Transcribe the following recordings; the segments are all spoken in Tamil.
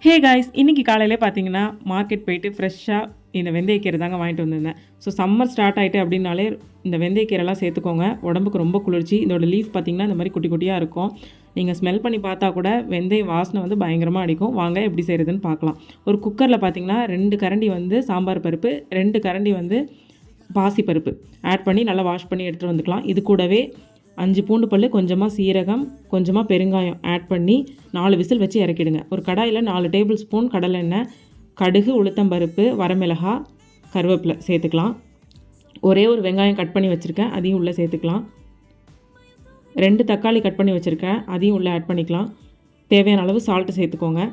ஹே காய்ஸ், இன்றைக்கி காலையிலே பார்த்தீங்கன்னா மார்க்கெட் போயிட்டு ஃப்ரெஷ்ஷாக இந்த வெந்தயக்கீரை தாங்க வாங்கிட்டு வந்திருந்தேன். ஸோ சம்மர் ஸ்டார்ட் ஆகிட்டு அப்படின்னாலே இந்த வெந்தயக்கீரைலாம் சேர்த்துக்கோங்க. உடம்புக்கு ரொம்ப குளிர்ச்சி. இதோட லீஃப் பார்த்திங்கன்னா இந்த மாதிரி குட்டி குட்டியாக இருக்கும். நீங்கள் ஸ்மெல் பண்ணி பார்த்தா கூட வெந்தயம் வாசனை வந்து பயங்கரமாக அடிக்கும். வாங்க எப்படி செய்கிறதுன்னு பார்க்கலாம். ஒரு குக்கரில் பார்த்திங்கன்னா 2 கரண்டி வந்து சாம்பார் பருப்பு, 2 கரண்டி வந்து பாசிப்பருப்பு ஆட் பண்ணி நல்லா வாஷ் பண்ணி எடுத்துகிட்டு வந்துக்கலாம். இது கூடவே 5 பூண்டு பல், கொஞ்சமாக சீரகம், கொஞ்சமாக பெருங்காயம் ஆட் பண்ணி 4 விசில் வச்சு இறக்கிடுங்க. ஒரு கடாயில் 4 டேபிள் ஸ்பூன் கடலெண்ணெய், கடுகு, உளுத்தம்பருப்பு, வரமிளகாய், கருவேப்பிலை சேர்த்துக்கலாம். ஒரே ஒரு வெங்காயம் கட் பண்ணி வச்சுருக்கேன், அதையும் உள்ளே சேர்த்துக்கலாம். 2 தக்காளி கட் பண்ணி வச்சுருக்கேன், அதையும் உள்ளே ஆட் பண்ணிக்கலாம். தேவையான அளவு சால்ட்டு சேர்த்துக்கோங்க.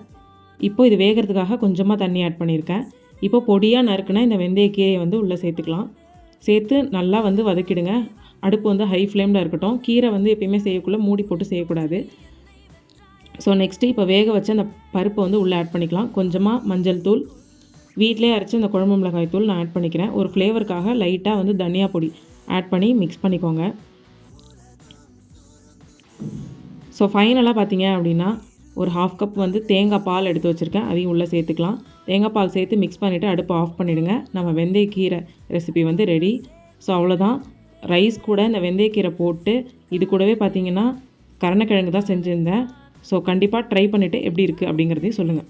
இப்போது இது வேகிறதுக்காக கொஞ்சமாக தண்ணி ஆட் பண்ணியிருக்கேன். இப்போ பொடியாக நறுக்குனா இந்த வெந்தயக்கீரையை வந்து உள்ளே சேர்த்துக்கலாம். சேர்த்து நல்லா வந்து வதக்கிடுங்க. அடுப்பு வந்து ஹை ஃப்ளேமில் இருக்கட்டும். கீரை வந்து எப்பயுமே செய்யக்குள்ளே மூடி போட்டு செய்யக்கூடாது. ஸோ நெக்ஸ்ட்டு இப்போ வேக வச்சு அந்த பருப்பை வந்து உள்ளே ஆட் பண்ணிக்கலாம். கொஞ்சமாக மஞ்சள் தூள், வீட்டிலே அரைச்சி அந்த குழம்பு மிளகாய் தூள் நான் ஆட் பண்ணிக்கிறேன். ஒரு ஃப்ளேவருக்காக லைட்டாக வந்து தனியா பொடி ஆட் பண்ணி மிக்ஸ் பண்ணிக்கோங்க. ஸோ ஃபைனலாக பார்த்தீங்க அப்படின்னா ஒரு 1/2 கப் வந்து தேங்காய் பால் எடுத்து வச்சுருக்கேன், அதையும் உள்ளே சேர்த்துக்கலாம். தேங்காய் பால் சேர்த்து மிக்ஸ் பண்ணிவிட்டு அடுப்பை ஆஃப் பண்ணிவிடுங்க. நம்ம வெந்தயக்கீரை ரெசிபி வந்து ரெடி. ஸோ அவ்வளோதான். ரைஸ் கூட இந்த வெந்தயக்கீரை போட்டு இது கூடவே பார்த்திங்கன்னா கருணக்கிழங்கு தான் செஞ்சுருந்தேன். ஸோ கண்டிப்பாக ட்ரை பண்ணிவிட்டு எப்படி இருக்குது அப்படிங்கிறதையும் சொல்லுங்கள்.